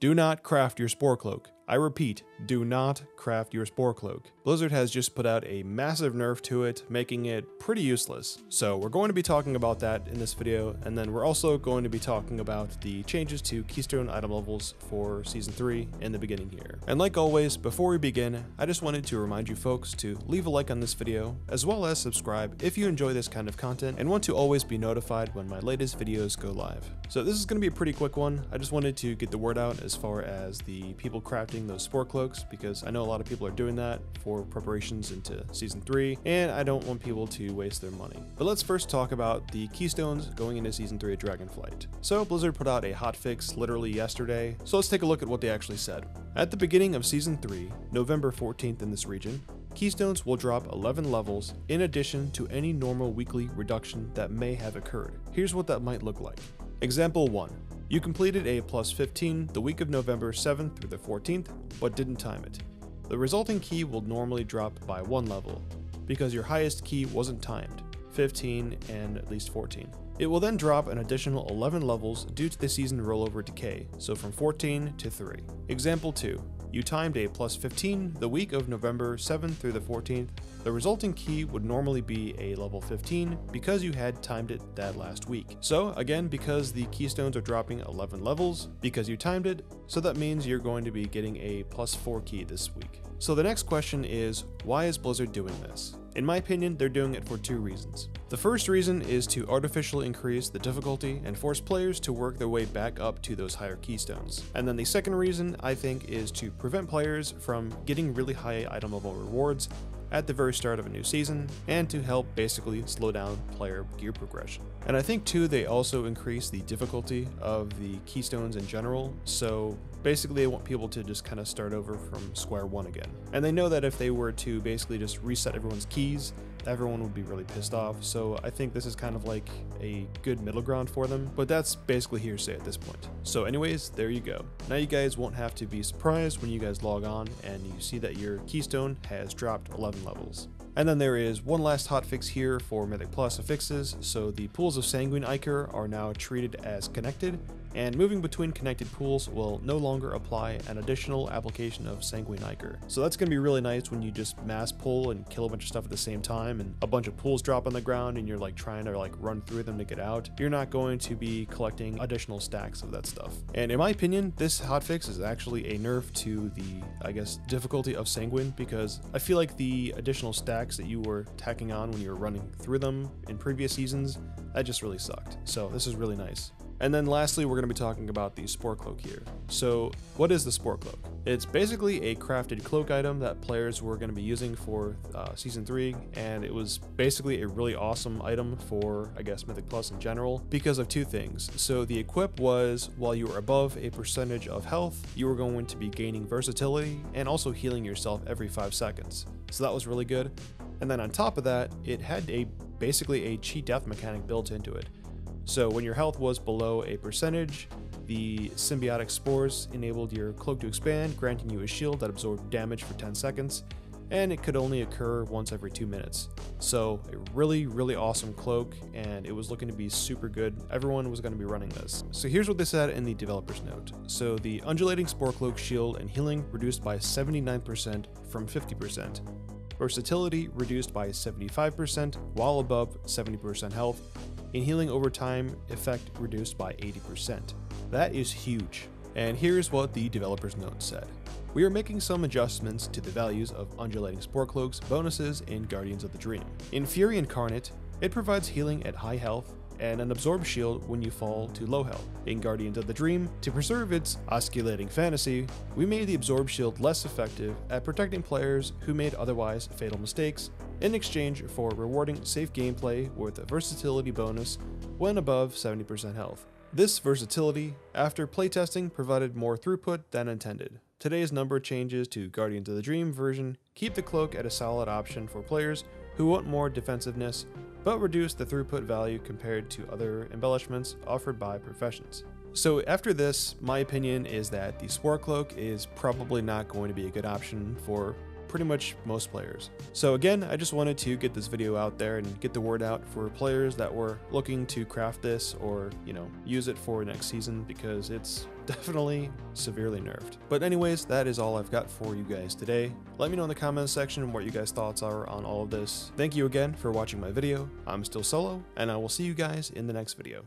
Do not craft your Spokecloak. I repeat, do not craft your Spokecloak. Blizzard has just put out a massive nerf to it, making it pretty useless. So we're going to be talking about that in this video, and then we're also going to be talking about the changes to Keystone item levels for Season 3 in the beginning here. And like always, before we begin, I just wanted to remind you folks to leave a like on this video, as well as subscribe if you enjoy this kind of content and want to always be notified when my latest videos go live. So this is going to be a pretty quick one. I just wanted to get the word out as far as the people crafting those Spokecloaks, because I know a lot of people are doing that for preparations into Season 3, and I don't want people to waste their money. But let's first talk about the Keystones going into Season 3 of Dragonflight. So Blizzard put out a hotfix literally yesterday, so let's take a look at what they actually said. At the beginning of Season 3, November 14th in this region, Keystones will drop 11 levels in addition to any normal weekly reduction that may have occurred. Here's what that might look like. Example 1. You completed a plus 15 the week of November 7th through the 14th, but didn't time it. The resulting key will normally drop by 1 level, because your highest key wasn't timed, 15 and at least 14. It will then drop an additional 11 levels due to the season rollover decay, so from 14 to 3. Example 2. You timed a plus 15 the week of November 7th through the 14th. The resulting key would normally be a level 15 because you had timed it that last week. So again, because the Keystones are dropping 11 levels, because you timed it, so that means you're going to be getting a plus 4 key this week. So the next question is, why is Blizzard doing this? In my opinion, they're doing it for 2 reasons. The first reason is to artificially increase the difficulty and force players to work their way back up to those higher Keystones. And then the second reason, I think, is to prevent players from getting really high item level rewards at the very start of a new season, and to help basically slow down player gear progression. And I think too, they also increase the difficulty of the Keystones in general, so basically they want people to just kind of start over from square one again. And they know that if they were to basically just reset everyone's keys, everyone would be really pissed off, so I think this is kind of like a good middle ground for them, but that's basically hearsay at this point. So anyways, there you go. Now you guys won't have to be surprised when you guys log on and you see that your Keystone has dropped 11 levels. And then there is one last hotfix here for Mythic Plus affixes, so the pools of Sanguine Ichor are now treated as connected, and moving between connected pools will no longer apply an additional application of Sanguine Ichor. So that's going to be really nice when you just mass pull and kill a bunch of stuff at the same time, and a bunch of pools drop on the ground and you're like trying to like run through them to get out. You're not going to be collecting additional stacks of that stuff. And in my opinion, this hotfix is actually a nerf to the, I guess, difficulty of Sanguine, because I feel like the additional stacks that you were tacking on when you were running through them in previous seasons, that just really sucked. So this is really nice. And then lastly, we're going to be talking about the Spokecloak here. So what is the Spokecloak? It's basically a crafted cloak item that players were going to be using for Season 3, and it was basically a really awesome item for, I guess, Mythic Plus in general, because of 2 things. So the equip was, while you were above a percentage of health, you were going to be gaining versatility and also healing yourself every 5 seconds. So that was really good. And then on top of that, it had basically a cheat death mechanic built into it. So when your health was below a percentage, the symbiotic spores enabled your cloak to expand, granting you a shield that absorbed damage for 10 seconds, and it could only occur once every 2 minutes. So a really, really awesome cloak, and it was looking to be super good. Everyone was going to be running this. So here's what they said in the developer's note. So the undulating Spokecloak shield and healing reduced by 79% from 50%. Versatility reduced by 75% while above 70% health. In healing over time, effect reduced by 80%. That is huge. And here's what the developer's note said. We are making some adjustments to the values of undulating Spokecloak's bonuses in Guardians of the Dream. In Fury Incarnate, it provides healing at high health and an absorb shield when you fall to low health. In Guardians of the Dream, to preserve its osculating fantasy, we made the absorb shield less effective at protecting players who made otherwise fatal mistakes, in exchange for rewarding safe gameplay with a versatility bonus when above 70% health. This versatility, after playtesting, provided more throughput than intended. Today's number changes to Guardians of the Dream version keep the cloak at a solid option for players who want more defensiveness, but reduce the throughput value compared to other embellishments offered by professions. So after this, my opinion is that the Spokecloak is probably not going to be a good option for pretty much most players. So again, I just wanted to get this video out there and get the word out for players that were looking to craft this or, use it for next season, because it's definitely severely nerfed. But anyways, that is all I've got for you guys today. Let me know in the comments section what you guys' thoughts are on all of this. Thank you again for watching my video. I'm still Solo, and I will see you guys in the next video.